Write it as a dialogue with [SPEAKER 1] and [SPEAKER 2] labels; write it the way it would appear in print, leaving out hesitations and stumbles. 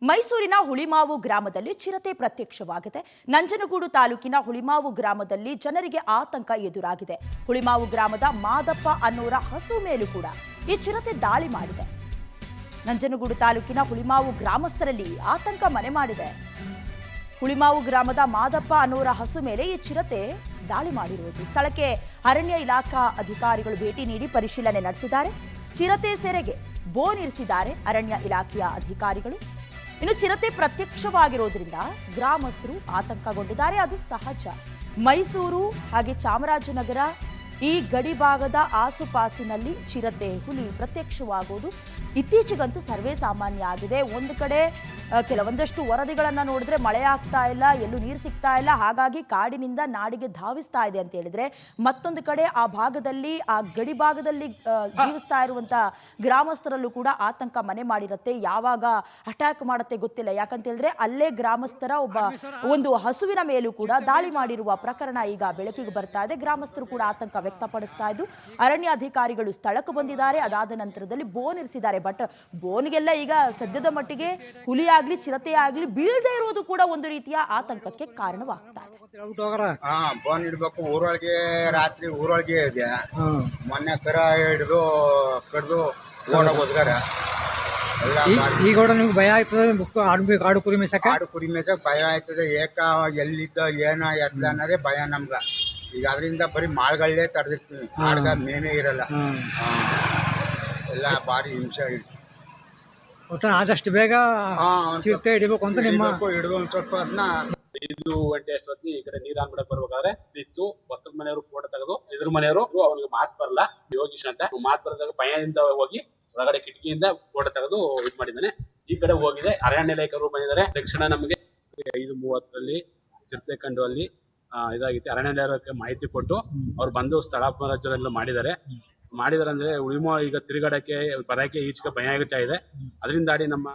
[SPEAKER 1] ಮೈಸೂರಿನ ಹುಳಿಮಾವು ಗ್ರಾಮದಲ್ಲಿ ಚಿರತೆ ಪ್ರತ್ಯಕ್ಷವಾಗಿದೆ. ನಂಜನಗೂಡು ತಾಲೂಕಿನ ಹುಳಿಮಾವು ಗ್ರಾಮದಲ್ಲಿ ಜನರಿಗೆ ಆತಂಕ ಎದುರಾಗಿದೆ. ಹುಳಿಮಾವು ಗ್ರಾಮದ ಮಾದಪ್ಪ ಅನ್ನೋರ ಹಸು ಮೇಲೂ ಕೂಡ ಈ ಚಿರತೆ ದಾಳಿ ಮಾಡಿದೆ. ನಂಜನಗೂಡು ತಾಲೂಕಿನ ಹುಳಿಮಾವು ಗ್ರಾಮಸ್ಥರಲ್ಲಿ ಆತಂಕ ಮನೆ ಮಾಡಿದೆ. ಹುಳಿಮಾವು ಗ್ರಾಮದ ಮಾದಪ್ಪ ಅನ್ನೋರ ಹಸು ಮೇಲೆ ಈ ಚಿರತೆ ದಾಳಿ ಮಾಡಿರುವುದು. ಸ್ಥಳಕ್ಕೆ ಅರಣ್ಯ ಇಲಾಖಾ ಅಧಿಕಾರಿಗಳು ಭೇಟಿ ನೀಡಿ ಪರಿಶೀಲನೆ ನಡೆಸಿದ್ದಾರೆ. ಚಿರತೆ ಸೆರೆಗೆ ಬೋನಿರಿಸಿದ್ದಾರೆ ಅರಣ್ಯ ಇಲಾಖೆಯ ಅಧಿಕಾರಿಗಳು. ಇನ್ನು ಚಿರತೆ ಪ್ರತ್ಯಕ್ಷವಾಗಿರೋದ್ರಿಂದ ಗ್ರಾಮಸ್ಥರು ಆತಂಕಗೊಂಡಿದ್ದಾರೆ. ಅದು ಸಹಜ. ಮೈಸೂರು ಹಾಗೆ ಚಾಮರಾಜನಗರ ಈ ಗಡಿ ಭಾಗದ ಆಸುಪಾಸಿನಲ್ಲಿ ಚಿರತೆ, ಹುಲಿ ಪ್ರತ್ಯಕ್ಷವಾಗುವುದು ಇತ್ತೀಚೆಗಂತೂ ಸರ್ವೇ ಸಾಮಾನ್ಯ ಆಗಿದೆ. ಒಂದು ಕಡೆ ಕೆಲವೊಂದಷ್ಟು ವರದಿಗಳನ್ನು ನೋಡಿದ್ರೆ ಮಳೆ ಆಗ್ತಾ ಇಲ್ಲ, ಎಲ್ಲೂ ನೀರು ಸಿಗ್ತಾ ಇಲ್ಲ, ಹಾಗಾಗಿ ಕಾಡಿನಿಂದ ನಾಡಿಗೆ ಧಾವಿಸ್ತಾ ಇದೆ ಅಂತ ಹೇಳಿದ್ರೆ, ಮತ್ತೊಂದು ಕಡೆ ಆ ಭಾಗದಲ್ಲಿ, ಆ ಗಡಿ ಭಾಗದಲ್ಲಿ ಜೀವಿಸ್ತಾ ಇರುವಂತ ಗ್ರಾಮಸ್ಥರಲ್ಲೂ ಕೂಡ ಆತಂಕ ಮನೆ ಮಾಡಿರುತ್ತೆ. ಯಾವಾಗ ಅಟ್ಯಾಕ್ ಮಾಡುತ್ತೆ ಗೊತ್ತಿಲ್ಲ. ಯಾಕಂತ ಹೇಳಿದ್ರೆ ಅಲ್ಲೇ ಗ್ರಾಮಸ್ಥರ ಒಂದು ಹಸುವಿನ ಮೇಲೂ ಕೂಡ ದಾಳಿ ಮಾಡಿರುವ ಪ್ರಕರಣ ಈಗ ಬೆಳಕಿಗೆ ಬರ್ತಾ ಇದೆ. ಗ್ರಾಮಸ್ಥರು ಕೂಡ ಆತಂಕ ವ್ಯಕ್ತಪಡಿಸ್ತಾ ಇದ್ದು ಅರಣ್ಯಾಧಿಕಾರಿಗಳು ಸ್ಥಳಕ್ಕೆ ಬಂದಿದ್ದಾರೆ. ಅದಾದ ನಂತರದಲ್ಲಿ ಬೋನ್ ಇರಿಸಿದ್ದಾರೆ. ಬಟ್ ಬೋನ್ಗೆಲ್ಲ ಈಗ ಸದ್ಯದ ಮಟ್ಟಿಗೆ ಹುಲಿ ಆಗ್ಲಿ ಚಿರತೆ ಆಗ್ಲಿ ಬೀಳದೆ ಇರುವುದು ಕೂಡ ಒಂದು ರೀತಿಯ ಆತಂಕಕ್ಕೆ ಕಾರಣವಾಗ್ತಾ ಇದೆ.
[SPEAKER 2] ಬೋನ್ ಇಡ್ಬೇಕು. ಊರೊಳಗೆ ರಾತ್ರಿ ಊರೊಳಗೆ ಇದೆ. ಮೊನ್ನೆ ಕರ ಹಿಡಿದು ಕಡ್ದು ಓಡೋಗೋದ್ಗಾರ
[SPEAKER 3] ಈಗ ನಿಮ್ಗೆ ಭಯ ಆಯ್ತದೆ. ಕಾಡು ಕುರಿ ಮೇಸಕ್ಕೆ
[SPEAKER 2] ಭಯ ಆಯ್ತದೆ. ಎಲ್ಲಿದ್ದ ಏನ ಎತ್ತ ಅನ್ನೋದೇ ಭಯ ನಮ್ಗ. ಈಗ ಅದರಿಂದ ಬರೀ ಮಾಳ್ಗಳೇ ತಡೆದಿರ್ತೀವಿ. ಆಡ್ಗ ಮೇನೇ ಇರಲ್ಲ. ಎಲ್ಲ ಭಾರಿ ಹಿಂಸೆ.
[SPEAKER 3] ಒಟ್ಟು ಆದಷ್ಟು ಬೇಗ ಚಿರತೆ ಹಿಡಿಬೇಕು ಅಂತ
[SPEAKER 2] ಹಿಡಿದು ಸ್ವಲ್ಪ ಅದನ್ನ
[SPEAKER 4] 5 ಗಂಟೆ ಅಷ್ಟೊತ್ತಿಗೆ ಈ ಕಡೆ ನೀರು ಬಿಡಕ್ ಬರ್ಬೇಕಾದ್ರೆ ಇತ್ತು. ಭತ್ತದ ಮನೆಯವರು ಫೋಟೋ ತೆಗೆದು ಎದುರು ಮನೆಯವರು ಅವ್ರಿಗೆ ಮಾತು ಬರಲ್ಲ, ಯೋಗೀಶ್ ಅಂತ ಮಾತು ಬರದಾಗ ಭಯದಿಂದ ಹೋಗಿ ಒಳಗಡೆ ಕಿಟಕಿಯಿಂದ ಫೋಟೋ ತೆಗೆದು ಇದು ಮಾಡಿದ್ದಾನೆ. ಈ ಕಡೆ ಹೋಗಿದೆ. ಅರಣ್ಯ ಇಲಾಖೆಯವರು ಬಂದಿದ್ದಾರೆ. ತಕ್ಷಣ ನಮಗೆ 5:30 ಚಿರತೆ ಕಂಡು ಅಲ್ಲಿ ಇದಾಗಿತ್ತು. ಅರಣ್ಯ ಇಲಾಖೆ ಮಾಹಿತಿ ಕೊಟ್ಟು ಅವ್ರು ಬಂದು ಸ್ಥಳ ಪರಾಜನೆಲ್ಲ ಮಾಡಿದ್ದಾರೆ ಅಂದ್ರೆ ಉಳಿಮೋ ಈಗ ತಿರುಗಾಡಕ್ಕೆ ಬರಕ್ಕೆ ಈಚೆಗೆ ಭಯ ಆಗುತ್ತಾ ಇದೆ. ಅದರಿಂದಾಡಿ ನಮ್ಮ